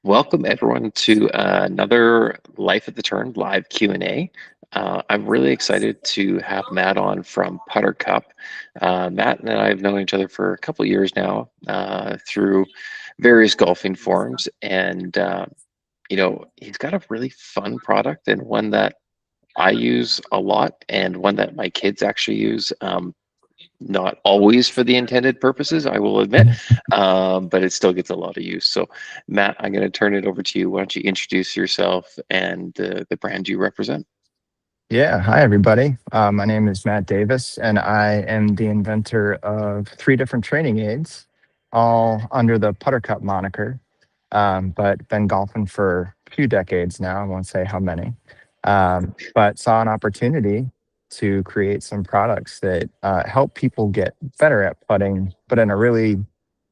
Welcome everyone to another Life at the Turn live Q&A. I'm really excited to have Matt on from PutterCup. Matt and I have known each other for a couple of years now through various golfing forums, and he's got a really fun product and one that I use a lot and one that my kids actually use. Not always for the intended purposes, I will admit, but it still gets a lot of use. So, Matt, I'm going to turn it over to you. Why don't you introduce yourself and the brand you represent? Yeah, hi everybody. My name is Matt Davis, and I am the inventor of three different training aids, all under the PutterCup moniker. But been golfing for a few decades now. I won't say how many, but saw an opportunity to create some products that help people get better at putting, but in a really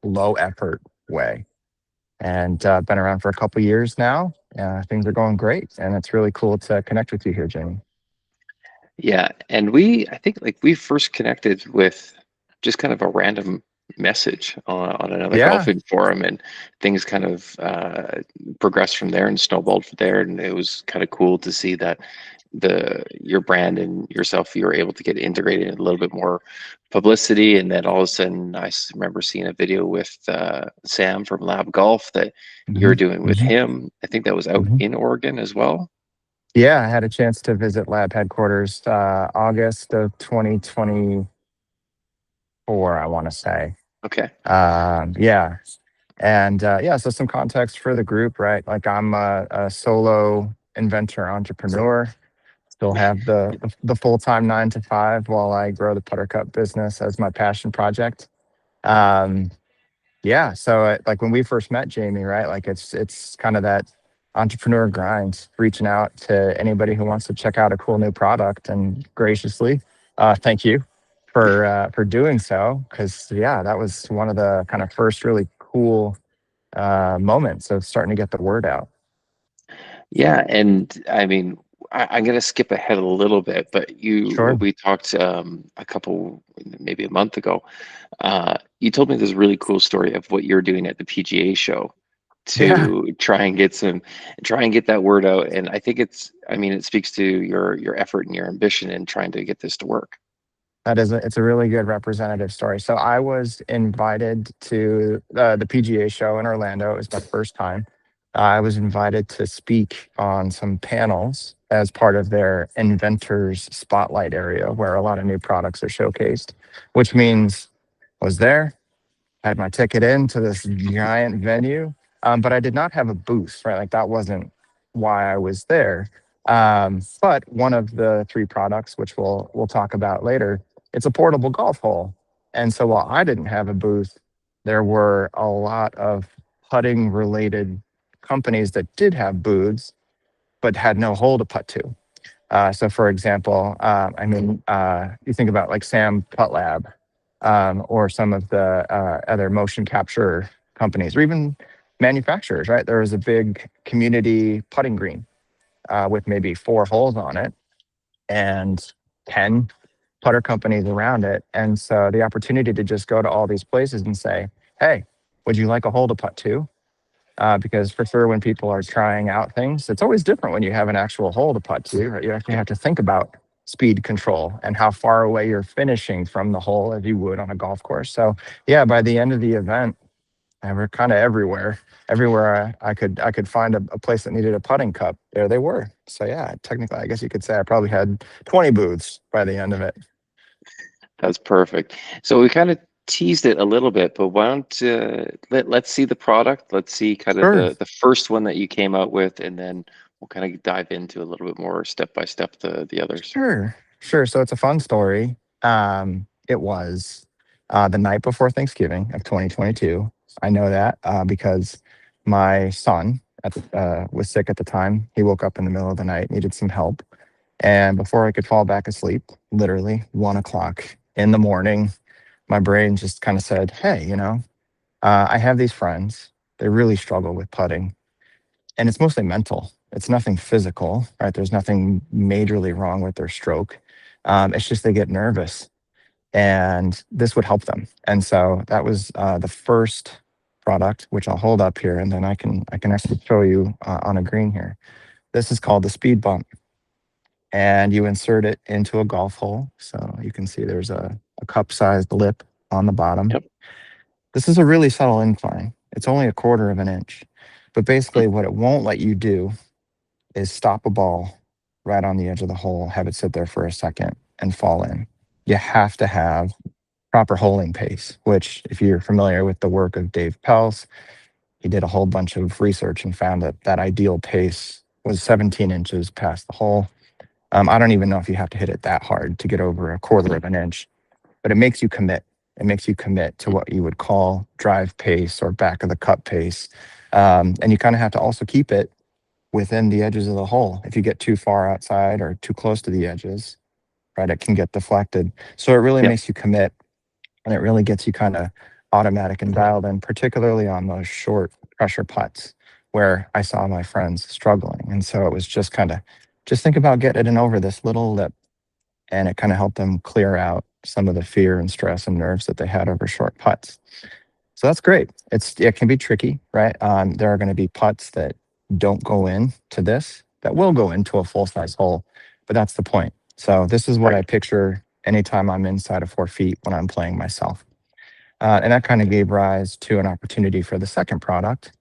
low effort way. And been around for a couple years now. Things are going great, and it's really cool to connect with you here, Jamie. Yeah, and I think like we first connected with just kind of a random message on another Yeah. golfing forum, and things kind of progressed from there and snowballed from there. And it was kind of cool to see that your brand and yourself, you were able to get integrated in a little bit more publicity. And then all of a sudden, remember seeing a video with Sam from Lab Golf that you were hmm doing with hmm him. I think that was out hmm in Oregon as well. Yeah, I had a chance to visit lab headquarters August of 2024, I want to say. Okay. Yeah. And yeah, so some context for the group, right? Like I'm a solo inventor entrepreneur, still have the full-time 9 to 5 while I grow the Putter Cup business as my passion project. Um, Yeah. So like when we first met Jamie, right? Like it's kind of that entrepreneur grind, reaching out to anybody who wants to check out a cool new product, and graciously, thank you for doing so. Because yeah, that was one of the kind of first really cool moments of starting to get the word out. Yeah, and I mean, I'm gonna skip ahead a little bit, but when Sure. we talked maybe a month ago, you told me this really cool story of what you're doing at the PGA show Yeah. to try and get that word out. And I think I mean, it speaks to your effort and your ambition in trying to get this to work. It's a really good representative story. So I was invited to the PGA show in Orlando. It was my first time. I was invited to speak on some panels as part of their inventors spotlight area where a lot of new products are showcased, which means I was there, had my ticket in to this giant venue, but I did not have a booth, right? Like that wasn't why I was there. But one of the three products, which we'll talk about later, it's a portable golf hole. And so while I didn't have a booth, there were a lot of putting related companies that did have booths, but had no hole to putt to. So, for example, you think about like Sam Putt Lab, or some of the other motion capture companies, or even manufacturers. Right, there was a big community putting green with maybe 4 holes on it, and 10 putter companies around it. And so, the opportunity to just go to all these places and say, "Hey, would you like a hole to putt to?" Because for sure, when people are trying out things, it's always different when you have an actual hole to putt to. Right? You actually have to think about speed control and how far away you're finishing from the hole as you would on a golf course. So yeah, by the end of the event, we're kind of everywhere. Everywhere I could find a place that needed a putting cup, there they were. So yeah, technically, I guess you could say I probably had 20 booths by the end of it. That's perfect. So we kind of teased it a little bit, but why don't let's see the product. Let's see kind of Sure. the first one that you came out with, and then we'll kind of dive into a little bit more step by step the others. Sure. So it's a fun story. It was the night before Thanksgiving of 2022. I know that because my son was sick at the time. He woke up in the middle of the night, needed some help. And before I could fall back asleep, literally 1 o'clock in the morning, my brain just kind of said, "Hey, I have these friends. They really struggle with putting, and it's mostly mental. It's nothing physical, right? There's nothing majorly wrong with their stroke. It's just they get nervous, and this would help them." And so that was the first product, which I'll hold up here, and then I can actually show you on a green here. This is called the speed bump, and you insert it into a golf hole. So you can see there's a cup-sized lip on the bottom. Yep. This is a really subtle incline. It's only a quarter of an inch, but basically what it won't let you do is stop a ball right on the edge of the hole, have it sit there for a second and fall in. You have to have proper holing pace, which, if you're familiar with the work of Dave Pels, he did a whole bunch of research and found that that ideal pace was 17 inches past the hole. I don't even know if you have to hit it that hard to get over a quarter of an inch, but it makes you commit. It makes you commit to what you would call drive pace or back of the cup pace. And you kind of have to also keep it within the edges of the hole. If you get too far outside or too close to the edges, right, it can get deflected. So it really Yep. makes you commit, and it really gets you kind of automatic and dialed in, particularly on those short pressure putts where I saw my friends struggling. And so it was just kind of, just think about getting it over this little lip, and it kind of helped them clear out some of the fear and stress and nerves that they had over short putts. So that's great. It can be tricky, right? There are going to be putts that don't go in to this, that will go into a full size hole, but that's the point. So this is what Right. I picture anytime I'm inside of 4 feet when I'm playing myself. And that kind of gave rise to an opportunity for the second product,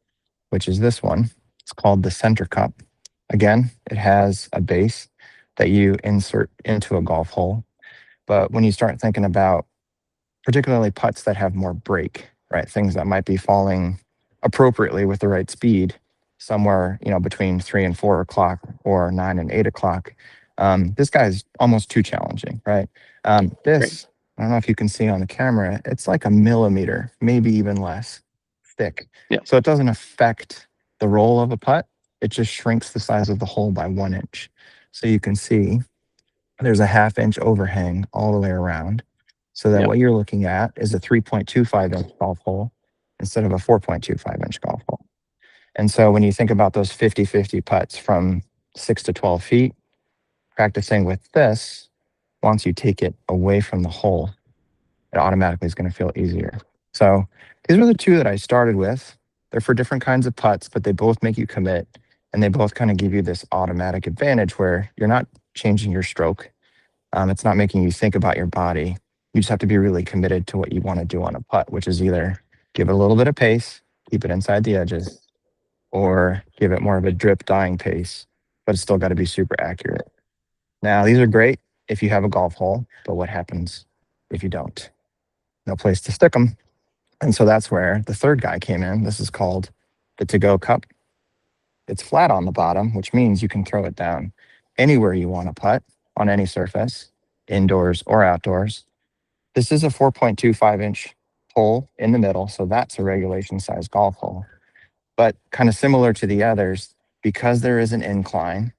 which is this one. It's called the Center Cup. Again, it has a base that you insert into a golf hole. But when you start thinking about particularly putts that have more break, right? Things that might be falling appropriately with the right speed, somewhere, between 3 and 4 o'clock or 9 and 8 o'clock. This guy's almost too challenging, right? Right. This, I don't know if you can see on the camera, it's like a millimeter, maybe even less thick. Yep. So it doesn't affect the roll of a putt. It just shrinks the size of the hole by 1 inch. So you can see there's a 1/2 inch overhang all the way around, so that Yep. what you're looking at is a 3.25 inch golf hole instead of a 4.25 inch golf hole. And so when you think about those 50-50 putts from 6 to 12 feet, practicing with this, once you take it away from the hole, it automatically is going to feel easier. So these are the two that I started with. They're for different kinds of putts, but they both make you commit, and they both kind of give you this automatic advantage where you're not changing your stroke. It's not making you think about your body. You just have to be really committed to what you want to do on a putt, which is either give it a little bit of pace, keep it inside the edges, or give it more of a drip dying pace, but it's still got to be super accurate. Now, these are great if you have a golf hole, but what happens if you don't? No place to stick them. And so that's where the third guy came in. This is called the To Go Cup. It's flat on the bottom, which means you can throw it down anywhere you want to putt on any surface, indoors or outdoors. This is a 4.25 inch hole in the middle, so that's a regulation size golf hole. But kind of similar to the others, because there is an incline,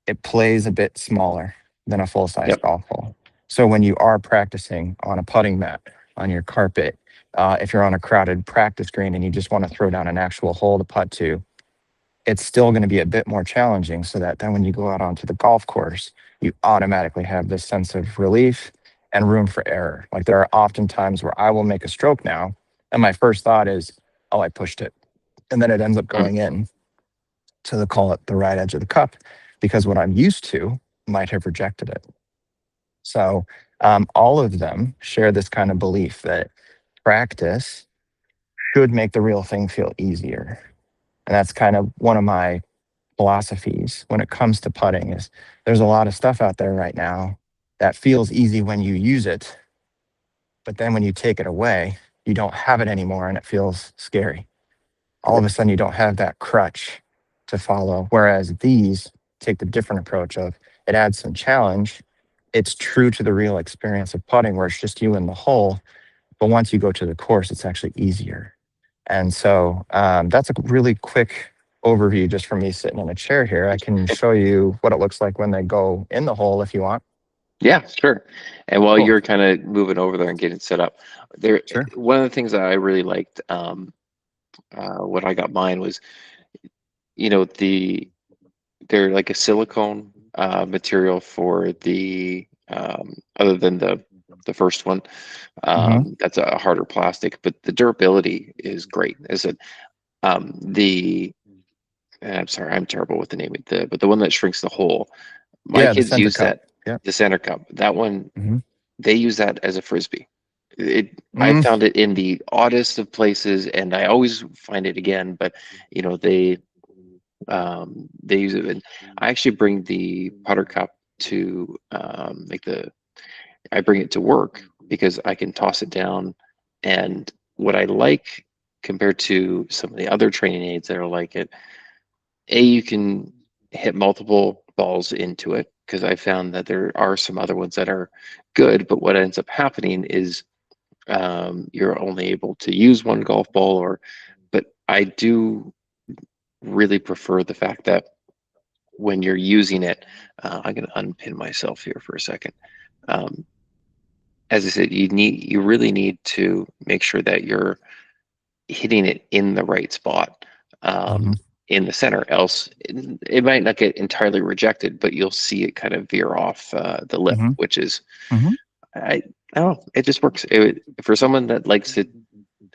it plays a bit smaller than a full size Yep. golf hole. So when you are practicing on a putting mat, on your carpet, if you're on a crowded practice green and you just want to throw down an actual hole to putt to, it's still going to be a bit more challenging, so that then when you go out onto the golf course, you automatically have this sense of relief and room for error. Like, there are often times where I will make a stroke now, and my first thought is, oh, I pushed it. And then it ends up Mm. going in to the, call it, the right edge of the cup, because what I'm used to might have rejected it. So all of them share this kind of belief that practice should make the real thing feel easier. And that's kind of one of my philosophies when it comes to putting. Is there's a lot of stuff out there right now that feels easy when you use it, but then when you take it away, you don't have it anymore and it feels scary. All of a sudden you don't have that crutch to follow. Whereas these take the different approach of, it adds some challenge. It's true to the real experience of putting where it's just you in the hole. But once you go to the course, it's actually easier. And so that's a really quick overview just from me sitting in a chair here. I can show you what it looks like when they go in the hole if you want. Yeah, sure. And while Cool. you're kind of moving over there and getting set up, there, Sure. one of the things that I really liked when I got mine was, they're like a silicone material for the other than the first one. Hmm. That's a harder plastic, but the durability is great. As a the I'm sorry, I'm terrible with the name of but the one that shrinks the hole. My Yeah, the kids center use cup. that, Yeah. the center cup. That one, Hmm. they use that as a frisbee. I Mm, found it in the oddest of places, and I always find it again. But you know, they use it. And I actually bring the putter cup to like the I bring it to work because I can toss it down. And what I like compared to some of the other training aids that are like it, you can hit multiple balls into it because I found that there are some other ones that are good, but what ends up happening is you're only able to use one golf ball, but I do really prefer the fact that when you're using it, I'm going to unpin myself here for a second. Um, as I said, you really need to make sure that you're hitting it in the right spot, hmm. in the center. Else, it might not get entirely rejected, but you'll see it kind of veer off the lip, Hmm. which is Hmm. I, I don't know. It just works. For someone that likes it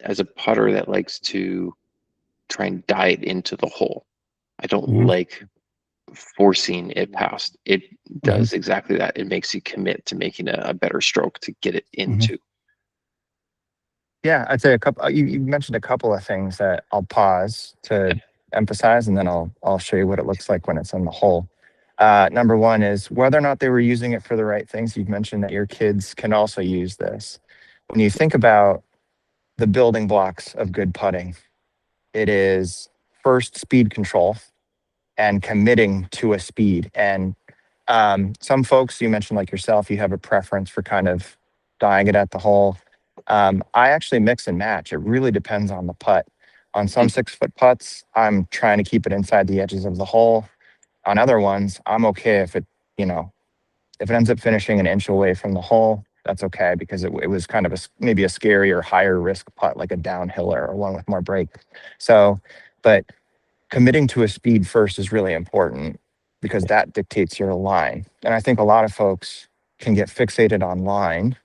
as a putter that likes to try and dive into the hole. I don't Hmm. like forcing it past. It Hmm. does exactly that. It makes you commit to making a better stroke to get it Hmm. into. Yeah, I'd say a couple. You mentioned a couple of things that I'll pause to Yep. emphasize, and then I'll show you what it looks like when it's in the hole. Number one is whether or not they were using it for the right things. You've mentioned that your kids can also use this. When you think about the building blocks of good putting, it is first speed control and committing to a speed. And some folks, you mentioned like yourself, you have a preference for kind of dying it at the hole. I actually mix and match. It really depends on the putt. On some Mm, 6 foot putts, I'm trying to keep it inside the edges of the hole. On other ones, I'm okay if it, you know, if it ends up finishing an inch away from the hole, that's okay because it was kind of maybe a scary or higher risk putt, like a downhiller or one with more break. So, but committing to a speed first is really important because that dictates your line. And I think a lot of folks can get fixated on line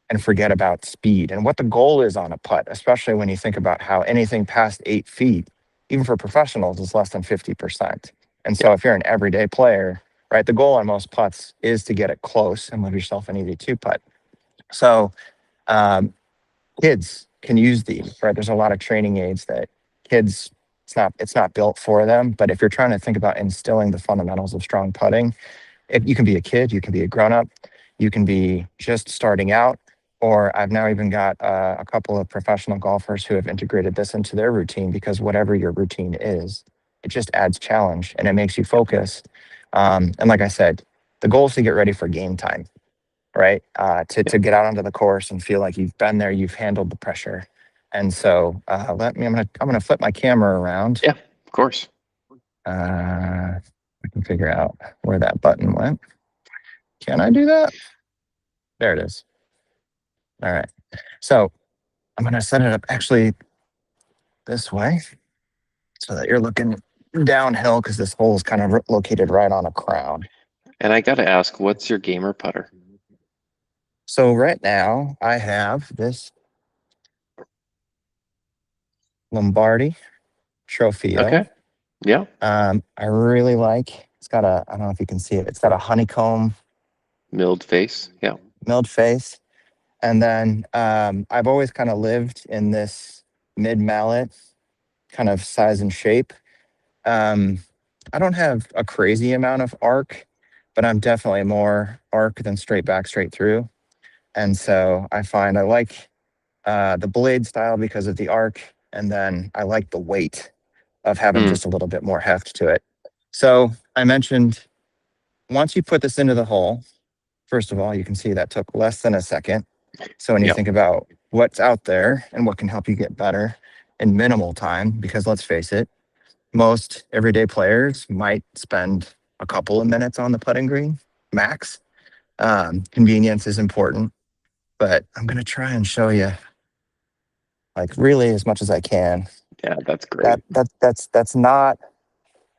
and forget about speed and what the goal is on a putt, especially when you think about how anything past 8 feet, even for professionals, is less than 50%. And yeah. so if you're an everyday player, right, the goal on most putts is to get it close and leave yourself an easy two putt. So um, kids can use these, right? There's a lot of training aids that kids, it's not built for them. But if you're trying to think about instilling the fundamentals of strong putting, you can be a kid, you can be a grown up, you can be just starting out, or I've now even got a couple of professional golfers who have integrated this into their routine because whatever your routine is, it just adds challenge and it makes you focus. And like I said, the goal is to get ready for game time, right? Yeah. To get out onto the course and feel like you've been there, you've handled the pressure. And so I'm gonna flip my camera around. Yeah. Of course. I can figure out where that button went. Can I do that? There it is. All right. So I'm gonna set it up actually this way so that you're looking downhill because this hole is kind of located right on a crown. And I got to ask, what's your gamer putter? So right now I have this Lombardi Trofeo. Okay. Yeah. I really like. It's got a. I don't know if you can see it. It's got a honeycomb Milled face. Yeah. milled face, and then I've always kind of lived in this mid mallet kind of size and shape. Um, I don't have a crazy amount of arc, but I'm definitely more arc than straight back, straight through. And so I find I like the blade style because of the arc, and then I like the weight of having Mm, just a little bit more heft to it. So I mentioned once you put this into the hole, first of all, you can see that took less than a second. So when you yeah. think about what's out there and what can help you get better in minimal time, because let's face it, most everyday players might spend a couple of minutes on the putting green max. Convenience is important, but I'm going to try and show you like really as much as I can. Yeah. That's great. That's not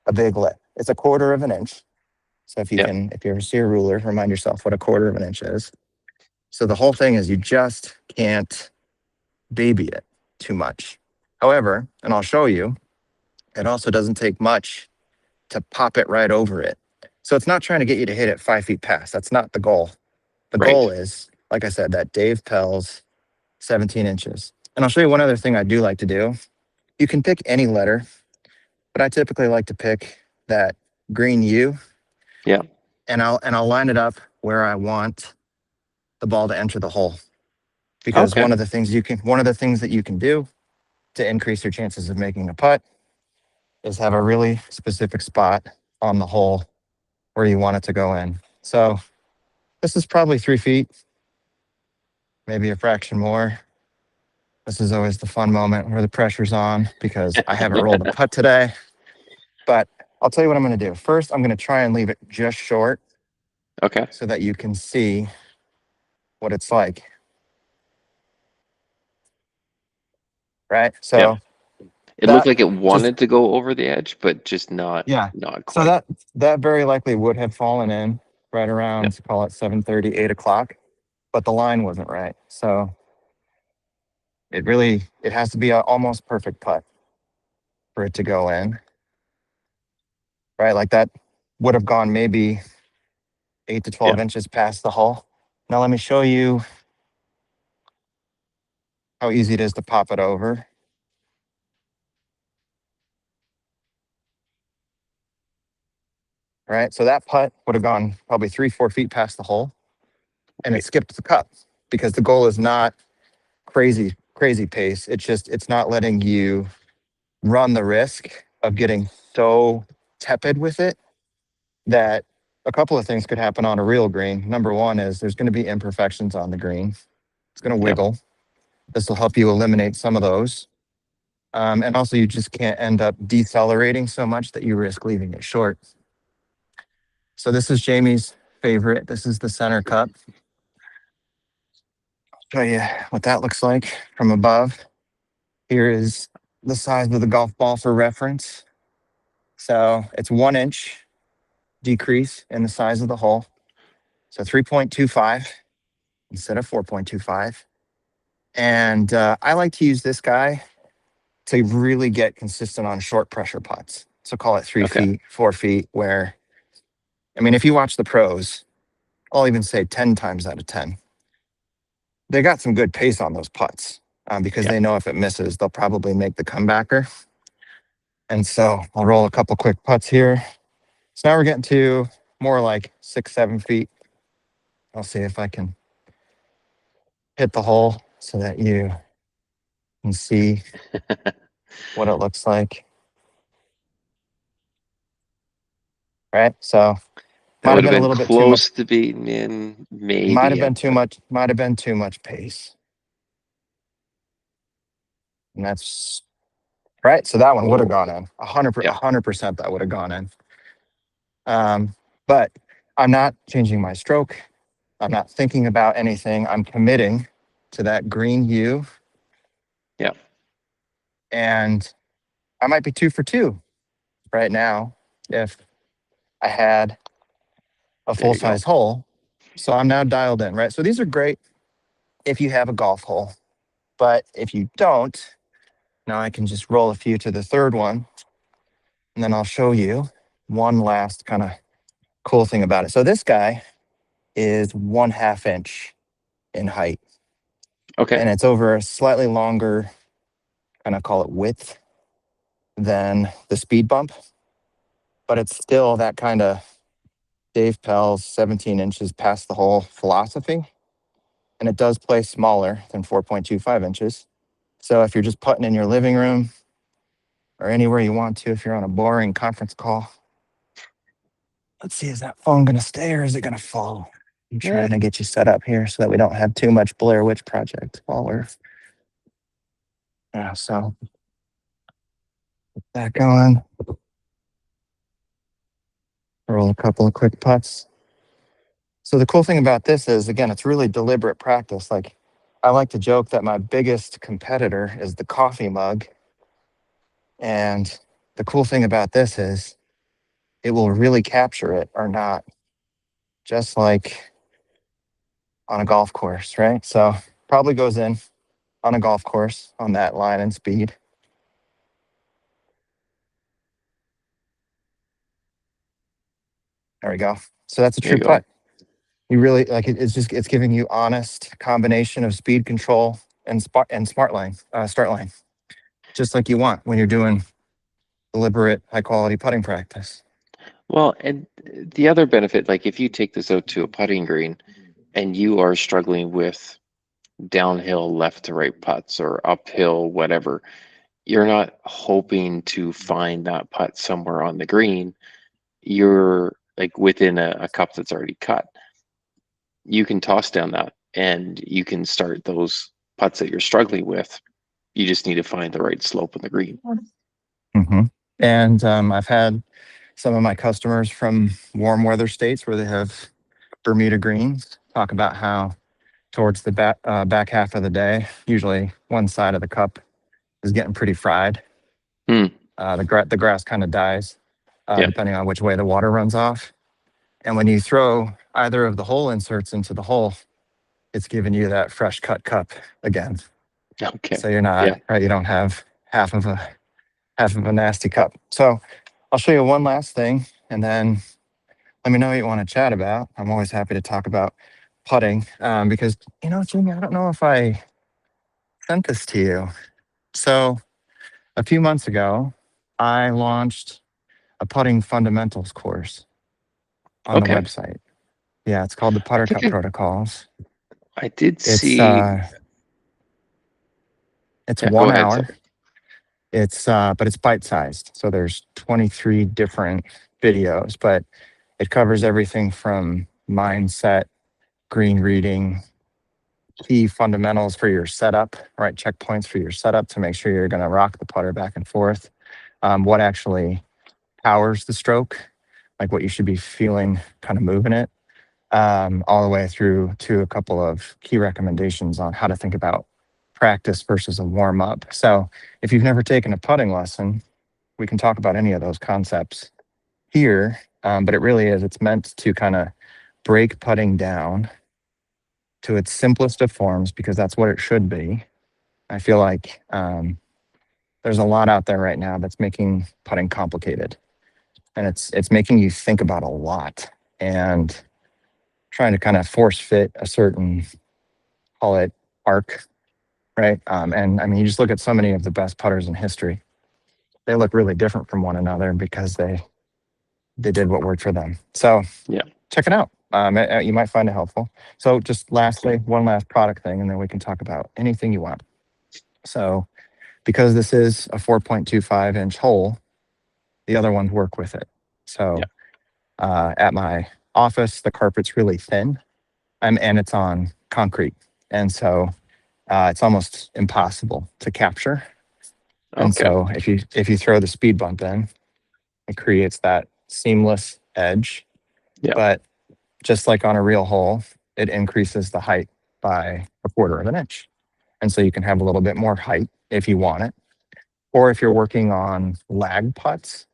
a big lip. It's a quarter of an inch. So if you Yeah. can, if you ever see a ruler, remind yourself what a quarter of an inch is. So the whole thing is you just can't baby it too much. However, and I'll show you, it also doesn't take much to pop it right over it. So it's not trying to get you to hit it 5 feet past. That's not the goal. The goal Right. is, like I said, that Dave Pell's 17 inches. And I'll show you one other thing I do like to do. You can pick any letter, but I typically like to pick that green U, Yeah. and I'll line it up where I want the ball to enter the hole. Because Okay. one of the things that you can do to increase your chances of making a putt is have a really specific spot on the hole where you want it to go in. So this is probably 3 feet, maybe a fraction more. This is always the fun moment where the pressure's on because I haven't rolled a putt today. But I'll tell you what I'm going to do. First, I'm going to try and leave it just short Okay. so that you can see what it's like. Right. Yeah. So It looked that like it just, wanted to go over the edge, but just yeah. not So quite. that very likely would have fallen in right Yeah. around, call it 7:30, 8 o'clock, but the line wasn't right. So it has to be an almost perfect putt for it to go in. Right. Like that would have gone maybe 8 to 12 Yeah. inches past the hole. Now let me show you how easy it is to pop it over. Right. So that putt would have gone probably 3, 4 feet past the hole, and it Right. skipped the cup because the goal is not crazy pace. It's not letting you run the risk of getting so tepid with it that a couple of things could happen on a real green. Number one is there's going to be imperfections on the green. It's going to Yeah. wiggle. This will help you eliminate some of those. And also, you just can't end up decelerating so much that you risk leaving it short. So this is Jamie's favorite. This is the center cup. Show you what that looks like from above. Here is the size of the golf ball for reference. So it's 1 inch decrease in the size of the hole. So 3.25 instead of 4.25. And I like to use this guy to really get consistent on short pressure putts. So call it three Okay. feet, 4 feet, where, I mean, if you watch the pros, I'll even say 10 times out of 10, they got some good pace on those putts because Yeah. they know if it misses, they'll probably make the comebacker. And so I'll roll a couple quick putts here. So now we're getting to more like 6, 7 feet. I'll see if I can hit the hole so that you can see what it looks like. Right. So That might have would have been a been little bit too much. close to being in, Might have maybe been in, too but much. Might have been too much pace. And that's right. So that one would have oh, gone in. yeah. 100% that would have gone in. But I'm not changing my stroke. I'm not thinking about anything. I'm committing to that green U, Yeah. and I might be 2 for 2 right now if I had a There full you go. size hole. So I'm now dialed in, right? So these are great if you have a golf hole, but if you don't, now I can just roll a few to the third one, and then I'll show you one last kind of cool thing about it. So this guy is 1/2 inch in height, Okay. and it's over a slightly longer, kind of call it width, than the speed bump, but it's still that kind of Dave Pell's 17 inches past the hole philosophy. And it does play smaller than 4.25 inches. So if you're just putting in your living room or anywhere you want to, if you're on a boring conference call, let's see, is that phone going to stay or is it going to fall? I'm Eh, trying to get you set up here so that we don't have too much Blair Witch Project while we're, yeah, so that going, roll a couple of quick putts. So the cool thing about this is, again, it's really deliberate practice. Like I like to joke that my biggest competitor is the coffee mug. And the cool thing about this is it will really capture it or not, just like on a golf course, right? So probably goes in on a golf course on that line and speed. There we go. So that's a There true you go. putt. You really like it, it's giving you honest combination of speed control and smart line start line, just like you want when you're doing deliberate high quality putting practice. Well, and the other benefit, like if you take this out to a putting green and you are struggling with downhill left to right putts or uphill, whatever, you're not hoping to find that putt somewhere on the green. You're like within a cup that's already cut. You can toss down that and you can start those putts that you're struggling with. You just need to find the right slope on the green. Mm-hmm. And I've had some of my customers from warm weather states where they have Bermuda greens talk about how towards the back half of the day, usually one side of the cup is getting pretty fried. Hmm. The grass kind of dies Yeah. depending on which way the water runs off. And when you throw either of the hole inserts into the hole, it's giving you that fresh cut cup again. Okay. So you're not Yeah. right. You don't have half of a nasty cup. So I'll show you one last thing, and then let me know what you want to chat about. I'm always happy to talk about putting because Jimmy, I don't know if I sent this to you. So a few months ago, I launched a putting fundamentals course on the Okay. website. Yeah, it's called the I think PutterCup Protocols. I did It's see. it's Yeah, go one ahead. hour. Sorry. But it's bite sized. So there's 23 different videos, but it covers everything from mindset, green reading, key fundamentals for your setup, right? Checkpoints for your setup to make sure you're going to rock the putter back and forth. What actually powers the stroke, like what you should be feeling kind of moving it, all the way through to a couple of key recommendations on how to think about practice versus a warm up. So if you've never taken a putting lesson, we can talk about any of those concepts here. But it really is, it's meant to kind of break putting down to its simplest of forms because that's what it should be. I feel like there's a lot out there right now that's making putting complicated, and it's making you think about a lot and trying to kind of force fit a certain, call it, arc, right? And I mean, you just look at so many of the best putters in history; they look really different from one another because they did what worked for them. So Yeah. check it out. You might find it helpful. So just lastly, one last product thing, and then we can talk about anything you want. So because this is a 4.25-inch hole, the other ones work with it. Yeah. So at my office, the carpet's really thin, and it's on concrete, and so it's almost impossible to capture. And Okay. so if you throw the speed bump in, it creates that seamless edge. Yeah. But just like on a real hole, it increases the height by a quarter of an inch. And so you can have a little bit more height if you want it. Or if you're working on lag putts,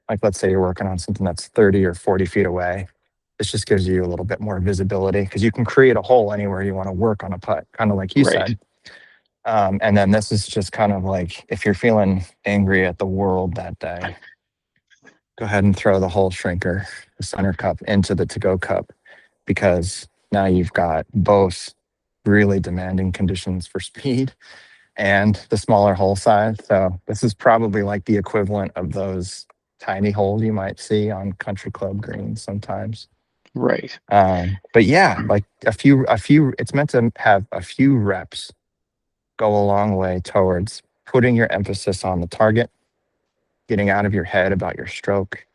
like let's say you're working on something that's 30 or 40 feet away, this just gives you a little bit more visibility because you can create a hole anywhere you want to work on a putt, kind of like you Right. said. And then this is just kind of like if you're feeling angry at the world that day, go ahead and throw the hole shrinker, the center cup, into the to go cup because now you've got both really demanding conditions for speed and the smaller hole size. So this is probably like the equivalent of those tiny holes you might see on country club greens sometimes. Right. But yeah, like it's meant to have a few reps go a long way towards putting your emphasis on the target, getting out of your head about your stroke.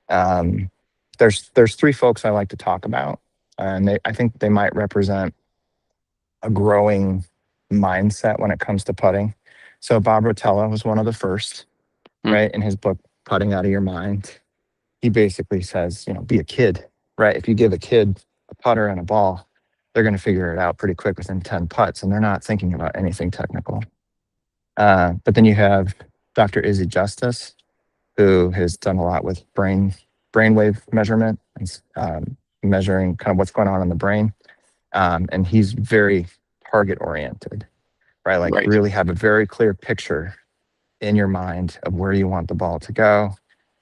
Um, there's three folks I like to talk about, and I think they might represent a growing mindset when it comes to putting. So Bob Rotella was one of the first, Hmm. right? In his book, Putting Out of Your Mind, he basically says, be a kid, right? If you give a kid a putter and a ball, they're going to figure it out pretty quick within 10 putts, and they're not thinking about anything technical. But then you have Dr. Izzy Justice, who has done a lot with brainwave measurement and measuring kind of what's going on in the brain. And he's very target oriented, right? Like Right. really have a very clear picture in your mind of where you want the ball to go,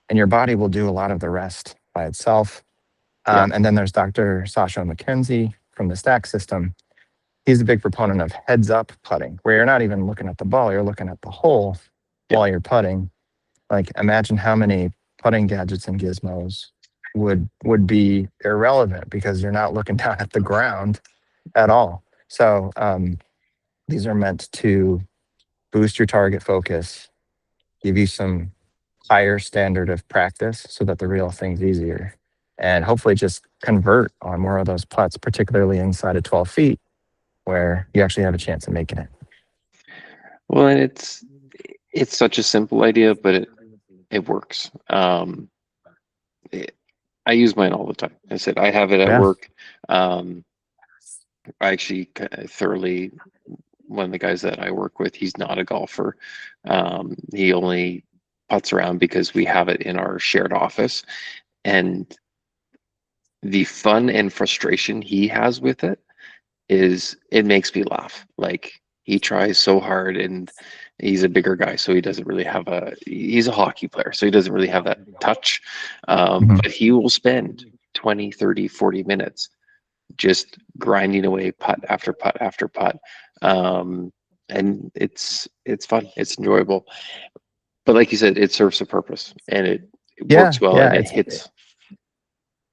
and your body will do a lot of the rest by itself. Yeah. And then there's Dr. Sasha McKenzie from the Stack System. He's a big proponent of heads up putting, where you're not even looking at the ball, you're looking at the hole Yeah. while you're putting. Like imagine how many putting gadgets and gizmos would be irrelevant because you're not looking down at the ground at all. So these are meant to boost your target focus, give you some higher standard of practice so that the real thing's easier, and hopefully just convert on more of those putts, particularly inside of 12 feet where you actually have a chance of making it. Well, and it's such a simple idea, but it works. It, I use mine all the time. I said I have it at Yeah. work. Um, I actually thoroughly, one of the guys that I work with, he's not a golfer. He only putts around because we have it in our shared office, and the fun and frustration he has with it is it makes me laugh. Like he tries so hard, and he's a bigger guy, so he doesn't really have he's a hockey player, so he doesn't really have that touch. Mhm. But he will spend 20, 30, 40 minutes just grinding away putt after putt after putt. And it's fun, it's enjoyable. But like you said, it serves a purpose, and it Yeah, works well, yeah. and it hits.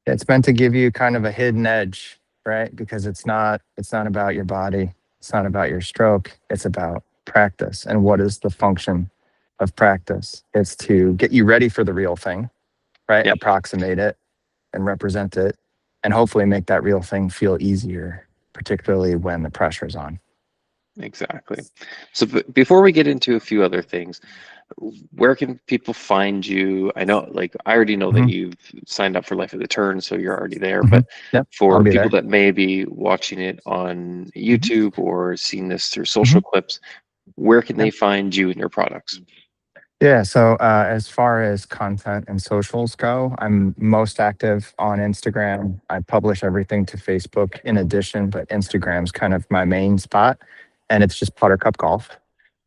It's meant to give you kind of a hidden edge, right? Because it's not about your body, it's not about your stroke, it's about practice. And what is the function of practice? It's to get you ready for the real thing, right? Yep. Approximate it and represent it, and hopefully make that real thing feel easier, particularly when the pressure's on. Exactly. So before we get into a few other things, where can people find you? I know, like, I already know that Hmm. you've signed up for Life of the Turn, so you're already there. Hmm. But Yep, I'll for be people there. that may be watching it on Hmm. YouTube or seeing this through Hmm. social clips, where can they find you and your products? Yeah, so as far as content and socials go, I'm most active on Instagram. I publish everything to Facebook in addition, but Instagram's kind of my main spot, and it's just PutterCup Golf.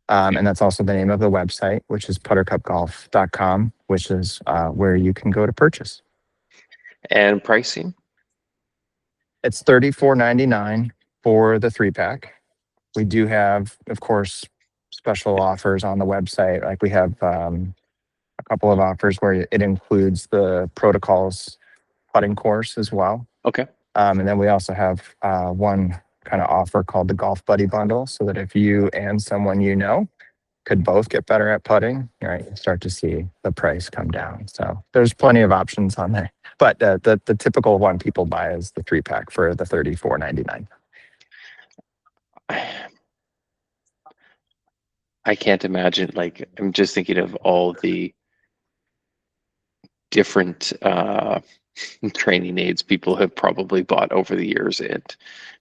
And that's also the name of the website, which is puttercupgolf.com, which is where you can go to purchase. And pricing? It's $34.99 for the 3-pack. We do have, of course, special offers on the website. Like we have a couple of offers where it includes the protocols putting course as well. Okay. And then we also have one kind of offer called the Golf Buddy Bundle, so that if you and someone you know could both get better at putting, right, you start to see the price come down. So there's plenty of options on there. But the typical one people buy is the 3-pack for the $34.99. I can't imagine, like, I'm just thinking of all the different training aids people have probably bought over the years, and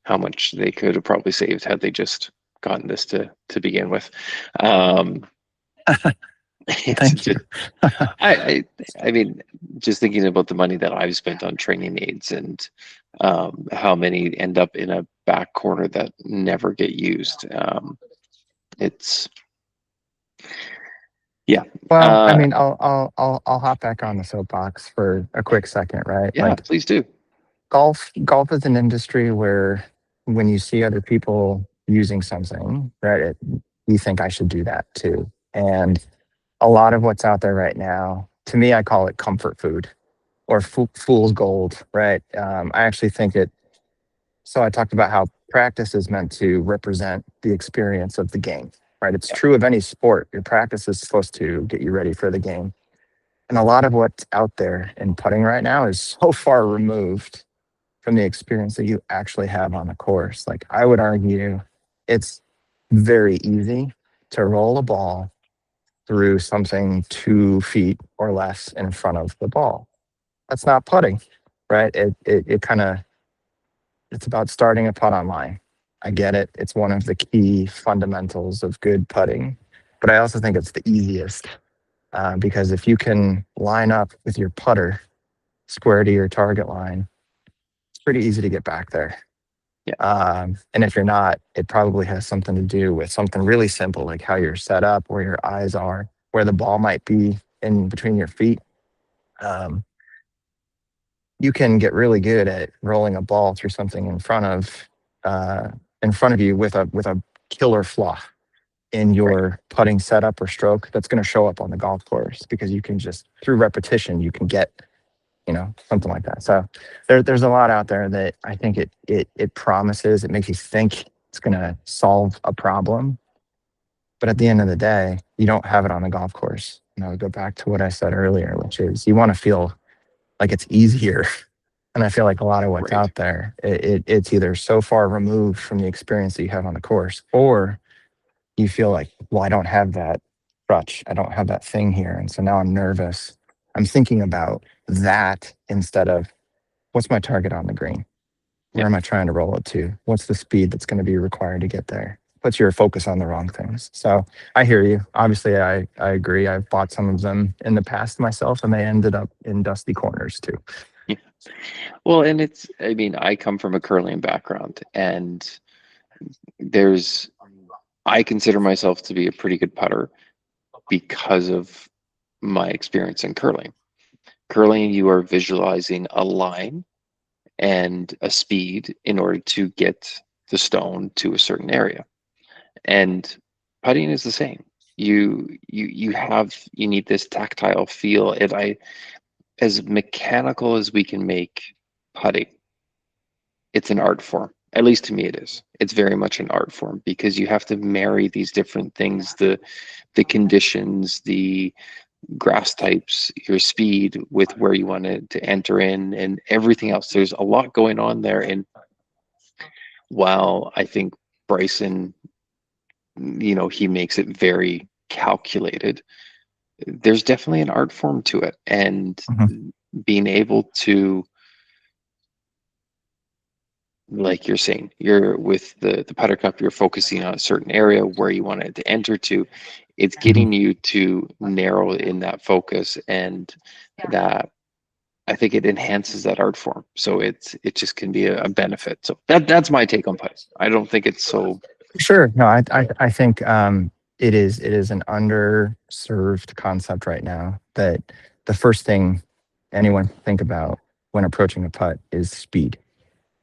how much they could have probably saved had they just gotten this to begin with. Um, it's Thank you. just, I, I I mean, just thinking about the money that I've spent on training aids, and how many end up in a back corner that never get used. It's yeah. Well, I Uh, mean, I'll hop back on the soapbox for a quick second, right? yeah, Like please do. golf is an industry where when you see other people using something, right, you think I should do that too. And a lot of what's out there right now, to me, I call it comfort food or fool's gold, right? I actually think it. So I talked about how practice is meant to represent the experience of the game, right? It's Yeah, true of any sport. Your practice is supposed to get you ready for the game. And a lot of what's out there in putting right now is so far removed from the experience that you actually have on the course. Like I would argue it's very easy to roll a ball through something 2 feet or less in front of the ball. That's not putting, right? It kind of, it's about starting a putt online. I get it. It's one of the key fundamentals of good putting, but I also think it's the easiest because if you can line up with your putter square to your target line, it's pretty easy to get back there. Yeah. And if you're not, it probably has something to do with something really simple, like how you're set up, where your eyes are, where the ball might be in between your feet. Um, you can get really good at rolling a ball through something uh, in front of you with a killer fluff in Right. your putting setup or stroke that's going to show up on the golf course because you can just through repetition you can get something like that. So there's a lot out there that I think it promises. It makes you think it's going to solve a problem, but at the end of the day, you don't have it on the golf course. Go back to what I said earlier, which is you want to feel like it's easier. And I feel like a lot of what's Right. out there, it's either so far removed from the experience that you have on the course, or you feel like, well, I don't have that crutch. I don't have that thing here. And so now I'm nervous. I'm thinking about that instead of what's my target on the green? Yeah. Where am I trying to roll it to? What's the speed that's going to be required to get there? Puts your focus on the wrong things. So I hear you. Obviously, I agree. I've bought some of them in the past myself, and they ended up in dusty corners too. Yeah. Well, and I mean, I come from a curling background, and there's, I consider myself to be a pretty good putter because of my experience in curling. Curling, you are visualizing a line and a speed in order to get the stone to a certain area. And putting is the same. You need this tactile feel. And I, as mechanical as we can make putting, it's an art form. At least to me it is. It's very much an art form because you have to marry these different things, the conditions, the grass types, your speed with where you want it to enter in and everything else. There's a lot going on there. And while I think Bryson, he makes it very calculated, there's definitely an art form to it. And Mhm. being able to, like you're saying, you're with the putter cup, you're focusing on a certain area where you want it to enter to. It's Mhm. getting you to narrow in that focus, and that I think it enhances that art form. So it just can be a benefit. So that's my take on putting. I don't think it's so. Sure. No, I think it is an underserved concept right now that the first thing anyone can think about when approaching a putt is speed.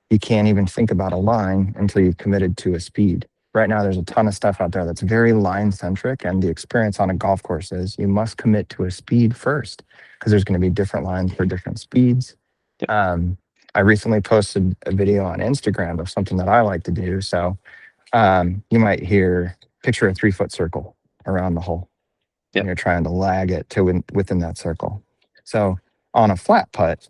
You can't even think about a line until you've committed to a speed. Right now, there's a ton of stuff out there that's very line centric, and the experience on a golf course is you must commit to a speed first because there's going to be different lines for different speeds. Yep. Um, I recently posted a video on Instagram of something that I like to do. So you might hear picture a 3 foot circle around the hole, and Yep. you're trying to lag it to within that circle. So on a flat putt,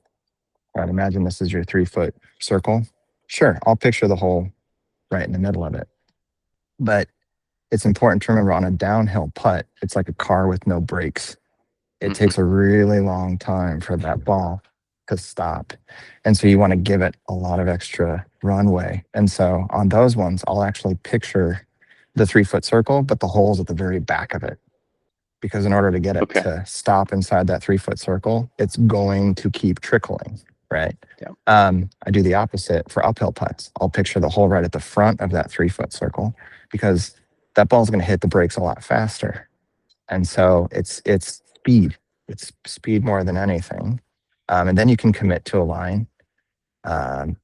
right, imagine this is your 3 foot circle. Sure, I'll picture the hole right in the middle of it. But it's important to remember on a downhill putt, it's like a car with no brakes. It Hmm. takes a really long time for that ball to stop. And so you want to give it a lot of extra runway. And so on those ones, I'll actually picture the 3 foot circle, but the hole's at the very back of it. Because in order to get it Okay. to stop inside that 3 foot circle, it's going to keep trickling, right? Yeah. I do the opposite for uphill putts. I'll picture the hole right at the front of that 3 foot circle because that ball's going to hit the brakes a lot faster. And so it's speed. It's speed more than anything. And then you can commit to a line. And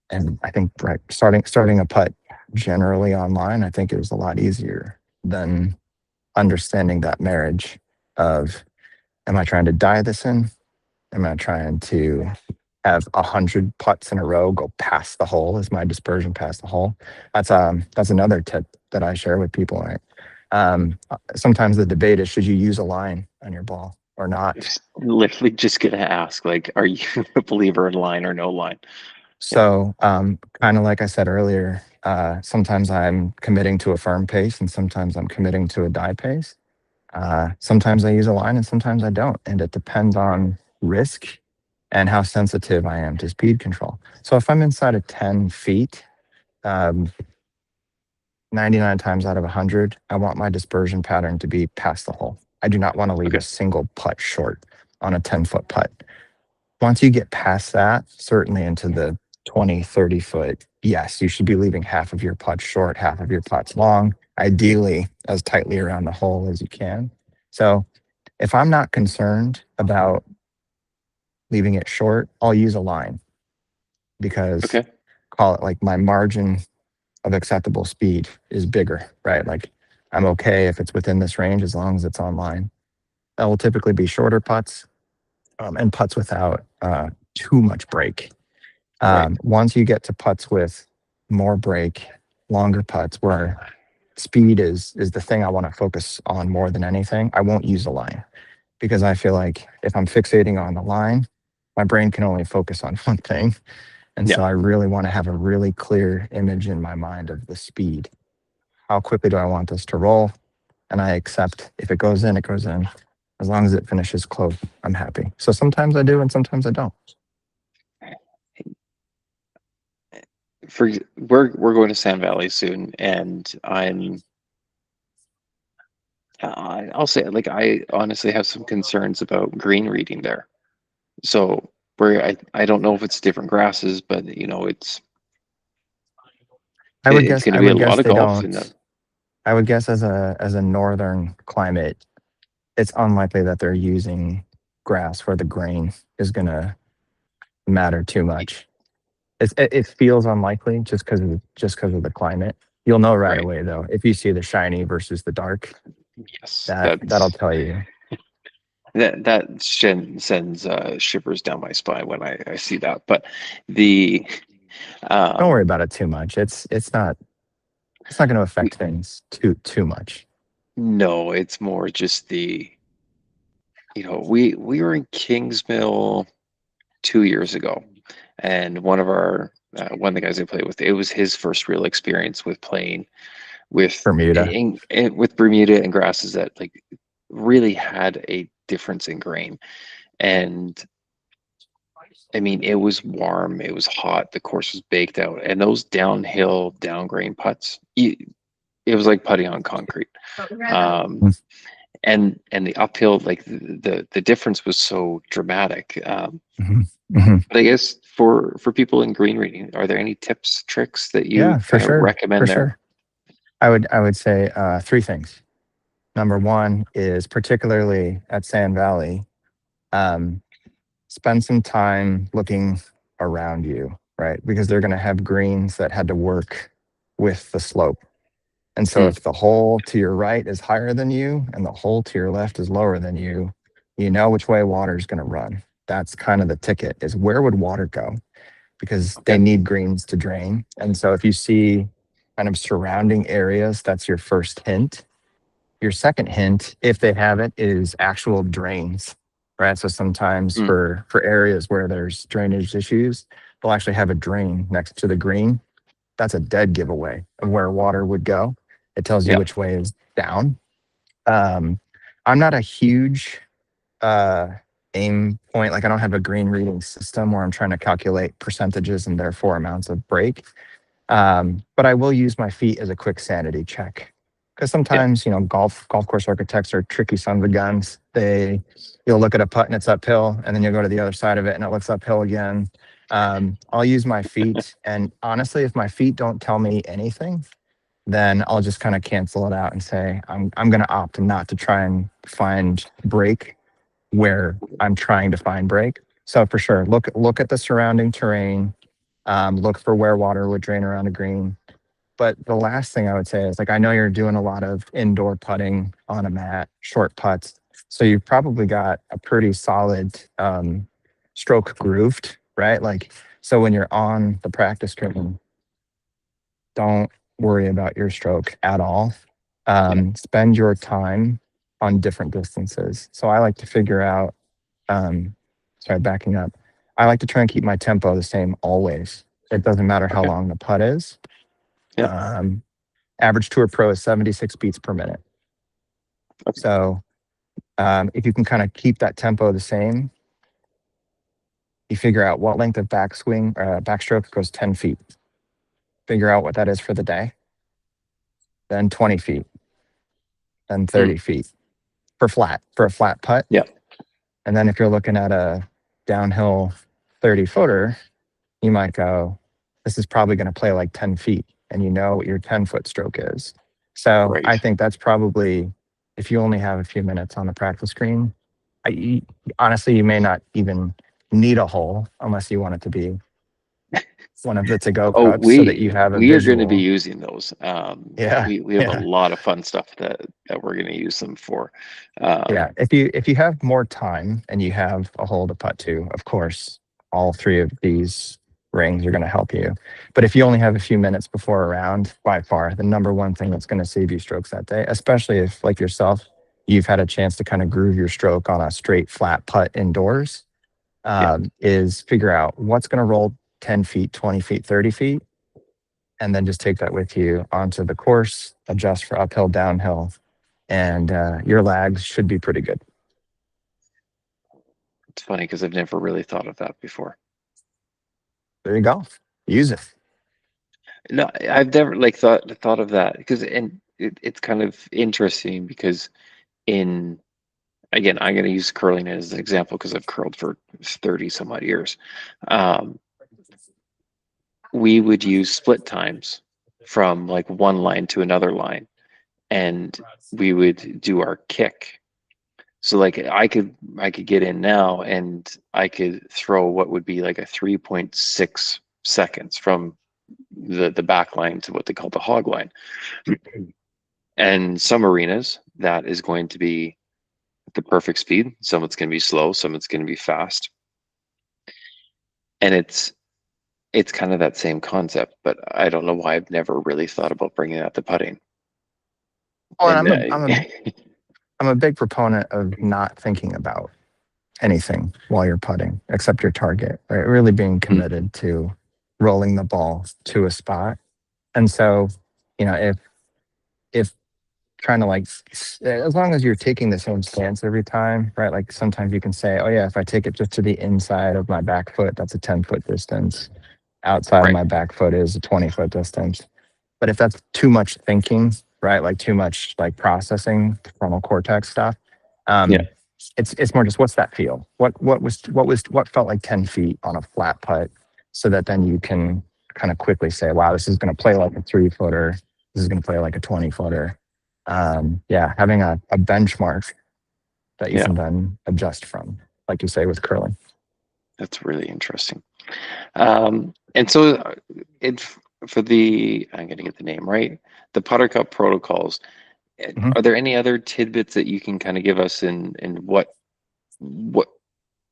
I think right, starting a putt generally online, I think is a lot easier than understanding that marriage of am I trying to die this in? Am I trying to have 100 putts in a row go past the hole? Is my dispersion past the hole? That's another tip that I share with people. Right? Sometimes the debate is should you use a line on your ball or not? It's literally just gonna ask, like, are you a believer in line or no line? Yeah. So, kind of like I said earlier, sometimes I'm committing to a firm pace and sometimes I'm committing to a die pace. Sometimes I use a line and sometimes I don't. And it depends on risk and how sensitive I am to speed control. So if I'm inside of 10 feet, um, 99 times out of 100, I want my dispersion pattern to be past the hole. I do not want to leave a Okay. single putt short on a 10-foot putt. Once you get past that, certainly into the 20, 30 foot, yes, you should be leaving half of your putts short, half of your putts long, ideally as tightly around the hole as you can. So if I'm not concerned about leaving it short, I'll use a line because Okay. call it like my margin of acceptable speed is bigger, right? Like I'm okay if it's within this range as long as it's on line. That will typically be shorter putts and putts without too much break. Right. Once you get to putts with more break, longer putts where speed is the thing I want to focus on more than anything, I won't use a line because I feel like if I'm fixating on the line, my brain can only focus on one thing. And Yeah. so I really want to have a really clear image in my mind of the speed. How quickly do I want this to roll? And I accept if it goes in, it goes in. As long as it finishes close, I'm happy. So sometimes I do and sometimes I don't. For we're going to Sand Valley soon, and I'll say it, like I honestly have some concerns about green reading there. So where I don't know if it's different grasses, but it's going to I be a would lot guess of they golf don't. I would guess as a northern climate, it's unlikely that they're using grass where the grain is going to matter too much. It feels unlikely just because of the climate. You'll know right right. away though if you see the shiny versus the dark. Yes, That'll tell you. sends shivers down my spine when I see that. But the Don't worry um about it too much. It's not going to affect things too much. no, it's more just we were in Kingsmill 2 years ago, and one of the guys I played with, it was his first real experience with playing with Bermuda. with Bermuda and grasses that like really had a difference in grain. And I mean, it was warm, it was hot, the course was baked out, and those downhill, down grain putts, it was like putting on concrete. Um, and the uphill, like the difference was so dramatic. Mhm. Mhm. But I guess for people in green reading, are there any tips, tricks that you Yeah, for kind of sure. For recommend there? sure. I would say three things. Number one is particularly at Sand Valley, um, spend some time looking around you, right? Because they're going to have greens that had to work with the slope. And so Mm, if the hole to your right is higher than you and the hole to your left is lower than you know which way water is going to run. That's kind of the ticket is where would water go? Because they okay. need greens to drain. And so if you see kind of surrounding areas, that's your first hint. Your second hint, if they have it, is actual drains, right? So sometimes Mm, for areas where there's drainage issues, they'll actually have a drain next to the green. That's a dead giveaway of where water would go. It tells you yeah. which way is down. Um, I'm not a huge uh, aim point. Like I don't have a green reading system where I'm trying to calculate percentages and therefore amounts of break. But I will use my feet as a quick sanity check because Yeah. sometimes golf course architects are tricky sons of guns. You'll look at a putt and it's uphill, and then you'll go to the other side of it and it looks uphill again. I'll use my feet, and honestly, if my feet don't tell me anything, then I'll just kind of cancel it out and say I'm going to opt not to try and find break where I'm trying to find break. So for sure, look at the surrounding terrain. Look for where water would drain around a green. But the last thing I would say is like I know you're doing a lot of indoor putting on a mat, short putts. So you've probably got a pretty solid stroke grooved, right? Like so when you're on the practice green, don't worry about your stroke at all. Yeah. Spend your time on different distances. So I like to figure out um, sorry, backing up. I like to try and keep my tempo the same always. It doesn't matter how Okay. long the putt is. Yeah. Um, Average tour pro is 76 beats per minute. Okay. So if you can kind of keep that tempo the same, you figure out what length of backstroke goes 10 feet. Figure out what that is for the day. Then 20 feet, then Mm, 30 feet for a flat putt. yeah. And then if you're looking at a downhill 30 footer, you might go this is probably going to play like 10 feet and you know what your 10-foot stroke is. So Right. I think that's probably, if you only have a few minutes on the practice screen, I, honestly, you may not even need a hole unless you want it to be one of the to-go Oh, cups so that you have a we are going to be visual. using those. Yeah, We have a yeah. lot of fun stuff that we're going to use them for. Yeah, Um, if you have more time and you have a hole to putt to, of course, all three of these rings are going to help you. But if you only have a few minutes before a round, by far the number one thing that's going to save you strokes that day, especially if, like yourself, you've had a chance to kind of groove your stroke on a straight flat putt indoors, yeah, is figure out what's going to roll 10 feet, 20 feet, 30 feet, and then just take that with you onto the course, adjust for uphill, downhill, and your lags should be pretty good. it's funny because I've never really thought of that before. There you go. Use it. No, I've never like thought of that because it's kind of interesting because in again, I'm going to use curling as an example because I've curled for 30 some odd years. Um, we would use split times from like one line to another line, and we would do our kick. So like I could get in now and I could throw what would be like a 3.6 seconds from the back line to what they call the hog line. And some arenas that is going to be the perfect speed. Some it's going to be slow, some it's going to be fast. And it's kind of that same concept, but I don't know why I've never really thought about bringing that to putting. Oh, and And I'm a big proponent of not thinking about anything while you're putting except your target, right? Really being committed to rolling the ball to a spot. And so, if trying to like, as long as you're taking the same stance every time, right? Like sometimes you can say, oh yeah, if I take it just to the inside of my back foot, that's a 10-foot distance. Outside of right, my back foot is a 20-foot distance. But if that's too much thinking, right? Like too much like processing frontal cortex stuff, yeah, um, it's more just what's that feel? What felt like 10 feet on a flat putt, so that then you can kind of quickly say, wow, this is going to play like a 3-footer. This is going to play like a 20-footer. Yeah, having a benchmark that you yeah. can then adjust from, like you say with curling. That's really interesting. And so it's for the I'm going to get the name right. The PutterCup protocols. Mhm. Are there any other tidbits that you can kind of give us in what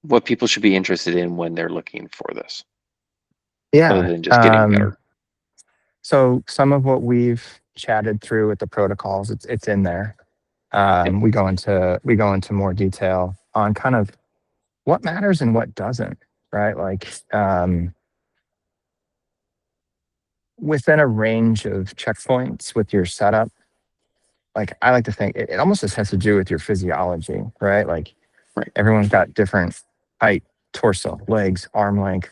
what people should be interested in when they're looking for this, other Yeah. than just getting better? So some of what we've chatted through with the protocols, it's in there. Yep, We go into more detail on kind of what matters and what doesn't, right? Like within a range of checkpoints with your setup, like I like to think it almost just has to do with your physiology, right? Like right. everyone's got different height, torso, legs, arm length.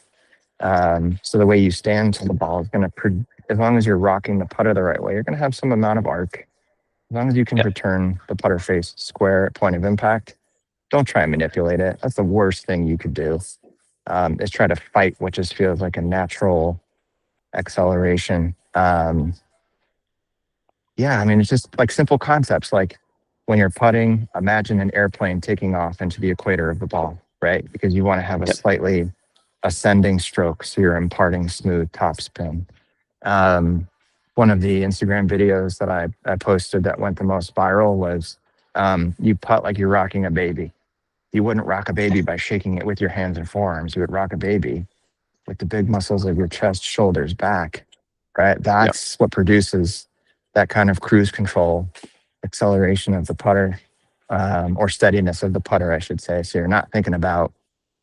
So the way you stand to the ball is going to, as long as you're rocking the putter the right way, you're going to have some amount of arc. As long as you can Yeah, return the putter face square at point of impact, don't try and manipulate it. That's the worst thing you could do. Is try to fight what just feels like a natural acceleration. Yeah, I mean, it's just like simple concepts. Like when you're putting, imagine an airplane taking off into the equator of the ball, right? Because you want to have a yep, slightly ascending stroke, so you're imparting smooth topspin. Um, One of the Instagram videos that I posted that went the most viral was you putt like you're rocking a baby. You wouldn't rock a baby by shaking it with your hands and forearms. You would rock a baby with the big muscles of your chest, shoulders, back, right? yep. That's what produces that kind of cruise control acceleration of the putter, or steadiness of the putter, I should say. So you're not thinking about,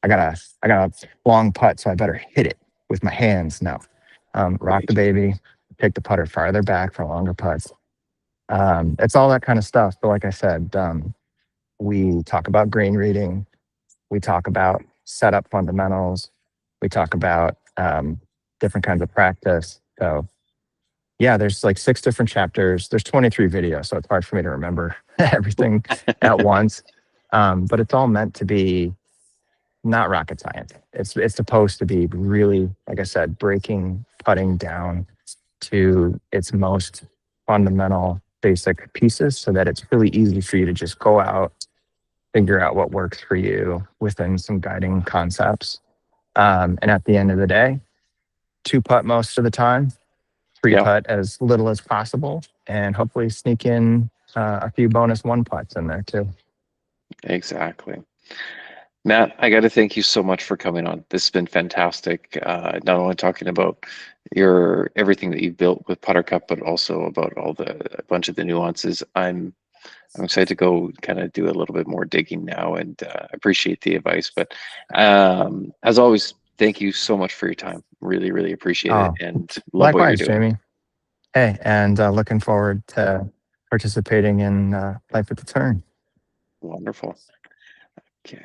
I got a long putt, so I better hit it with my hands. No, rock the Right. baby, take the putter farther back for longer putts. It's all that kind of stuff. But like I said, we talk about green reading, we talk about setup fundamentals. We talk about different kinds of practice. So yeah, there's like 6 different chapters. There's 23 videos, so it's hard for me to remember everything at once. But it's all meant to be not rocket science. It's supposed to be really, like I said, breaking cutting down to its most fundamental basic pieces so that it's really easy for you to just go out, figure out what works for you within some guiding concepts. And at the end of the day, two putt most of the time, three Yeah, putt as little as possible, and hopefully sneak in a few bonus one putts in there too. exactly. Matt, I got to thank you so much for coming on. This has been fantastic. Not only talking about your everything that you've built with PutterCup, but also about all the a bunch of the nuances. I'm excited to go kind of do a little bit more digging now, and appreciate the advice. But as always, thank you so much for your time. Really, really appreciate it, Oh, and love what you're likewise, doing. Jamie. Hey, and looking forward to participating in Life at the Turn. Wonderful. Okay.